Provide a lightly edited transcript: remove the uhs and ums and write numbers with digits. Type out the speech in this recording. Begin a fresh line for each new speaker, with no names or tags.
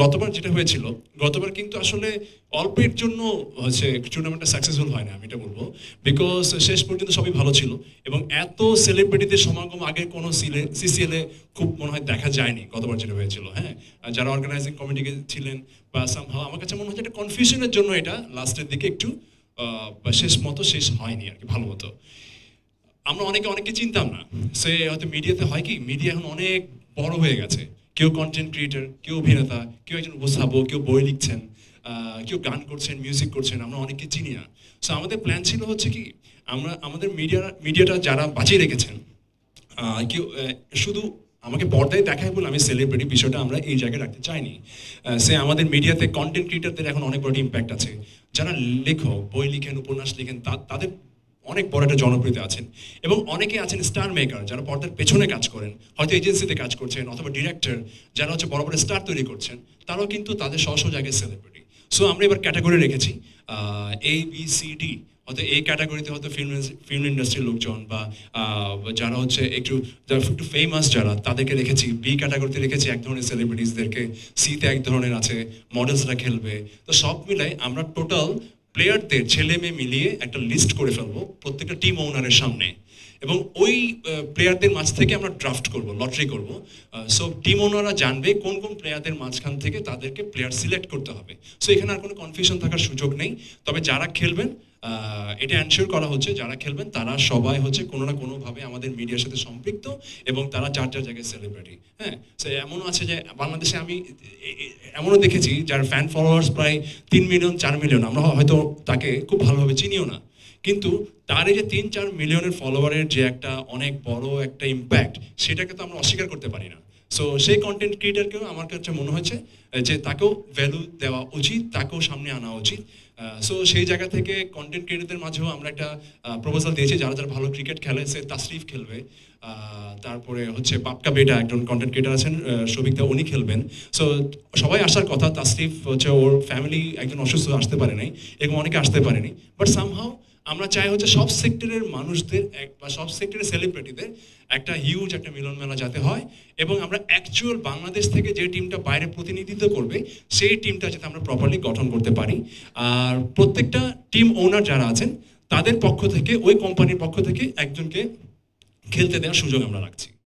গতবার যেটা হয়েছিল, গতবার কিন্তু আসলে অল্পের জন্য হচ্ছে টুর্নামেন্টটা সাকসেসফুল হয় না, আমি এটা বলবো। বিকজ শেষ পর্যন্ত সবই ভালো ছিল এবং এত সেলিব্রিটিদের সমাগম আগে কোনো সিসিএলে খুব মনে হয় দেখা যায়নি গতবার যেটা হয়েছিল। হ্যাঁ, আর যারা অর্গানাইজিং কমিটিতে ছিলেন বা সামহাও আমার কাছে মনে হচ্ছে একটা কনফিউশনের জন্য এটা লাস্টের দিকে একটু শেষ মতো শেষ হয়নি আর কি ভালো মতো। আমরা অনেকে চিনতাম না। সে হয়তো মিডিয়াতে হয় কি, মিডিয়া এখন অনেক বড় হয়ে গেছে। কেউ কন্টেন্ট ক্রিয়েটর, কেউ অভিনেতা, কেউ একজন উপস্থাপক, কেউ বই লিখছেন, কেউ গান করছেন, মিউজিক করছেন, আমরা অনেককে চিনি না। সো আমাদের প্ল্যান ছিল হচ্ছে কি, আমরা আমাদের মিডিয়াটা যারা বাঁচিয়ে রেখেছেন, কেউ শুধু আমাকে পর্দায় দেখায় বলে আমি সেলিব্রিটি বিষয়টা আমরা এই জায়গায় রাখতে চাইনি। সে আমাদের মিডিয়াতে কন্টেন্ট ক্রিয়েটারদের এখন অনেক বড় ইম্প্যাক্ট আছে। যারা লেখক, বই লিখেন, উপন্যাস লিখেন, তাদের অনেক বড় একটা জনপ্রিয়তা আছেন। এবং অনেকে আছেন স্টার মেকার, যারা পর্দার পেছনে কাজ করেন, হয়তো এজেন্সিতে কাজ করছেন অথবা ডিরেক্টর, যারা হচ্ছে বড় বড় স্টার তৈরি করছেন, তারাও কিন্তু তাদের স্ব জায়গায় সেলিব্রিটি। সো আমরা এবার ক্যাটাগরি রেখেছি ABCD। হয়তো এই ক্যাটাগরিতে হয়তো ফিল্ম ইন্ডাস্ট্রির লোকজন বা যারা হচ্ছে একটু ফেমাস যারা, তাদেরকে রেখেছি। বি ক্যাটাগরিতে রেখেছি এক ধরনের সেলিব্রিটিসদেরকে। সিতে এক ধরনের আছে, মডেলসরা খেলবে। তো সব মিলাই আমরা টোটাল প্লেয়ারদের ছেলে মেয়ে মিলিয়ে একটা লিস্ট করে ফেলবো প্রত্যেকটা টিম ওনারের সামনে, এবং ওই প্লেয়ারদের মাঝ থেকে আমরা ড্রাফট করব, লটারি করব। সো টিম ওনাররা জানবে কোন কোন প্লেয়ারদের মাঝখান থেকে তাদেরকে প্লেয়ার সিলেক্ট করতে হবে। সো এখানে আর কোনো কনফিউশন থাকার সুযোগ নেই। তবে যারা খেলবেন, এটা এনশিওর করা হচ্ছে, যারা খেলবেন তারা সবাই হচ্ছে কোনো না কোনোভাবে আমাদের মিডিয়ার সাথে সম্পৃক্ত এবং তারা যার যার জায়গায় সেলিব্রিটি। হ্যাঁ, সে এমনও আছে যে বাংলাদেশে আমি এমনও দেখেছি যার ফ্যান ফলোয়ার্স প্রায় 3 মিলিয়ন 4 মিলিয়ন, আমরা হয়তো তাকে খুব ভালোভাবে চিনিও না, কিন্তু তার এই যে 3-4 মিলিয়নের ফলোয়ারের যে একটা অনেক বড় একটা ইম্প্যাক্ট, সেটাকে তো আমরা অস্বীকার করতে পারি না। সো সেই কন্টেন্ট ক্রিয়েটারকেও আমার কাছে মনে হয়েছে যে তাকেও ভ্যালু দেওয়া উচিত, তাকেও সামনে আনা উচিত। সো সেই জায়গা থেকে কন্টেন্ট ক্রিয়েটারদের মাঝেও আমরা একটা প্রপোজাল দিয়েছি, যারা যারা ভালো ক্রিকেট খেলে, সে তাসরিফ খেলবে। তারপরে হচ্ছে বাপকা বেটা একজন কন্টেন্ট ক্রিয়েটার আছেন, সবিকদা, উনি খেলবেন। সো সবাই আসার কথা। তাসরিফ হচ্ছে ওর ফ্যামিলি একজন অসুস্থ, আসতে পারে নাই, এবং অনেকে আসতে পারেনি। বাট সামহাও আমরা চাই হচ্ছে সব সেক্টরের মানুষদের বা সব সেক্টরের সেলিব্রিটিদের একটা হিউজ একটা মিলন মেলা যাতে হয়, এবং আমরা অ্যাকচুয়াল বাংলাদেশ থেকে যে টিমটা বাইরে প্রতিনিধিত্ব করবে, সেই টিমটা যাতে আমরা প্রপারলি গঠন করতে পারি। আর প্রত্যেকটা টিম ওনার যারা আছেন, তাদের পক্ষ থেকে, ওই কোম্পানির পক্ষ থেকে একজনকে খেলতে দেওয়ার সুযোগ আমরা রাখছি।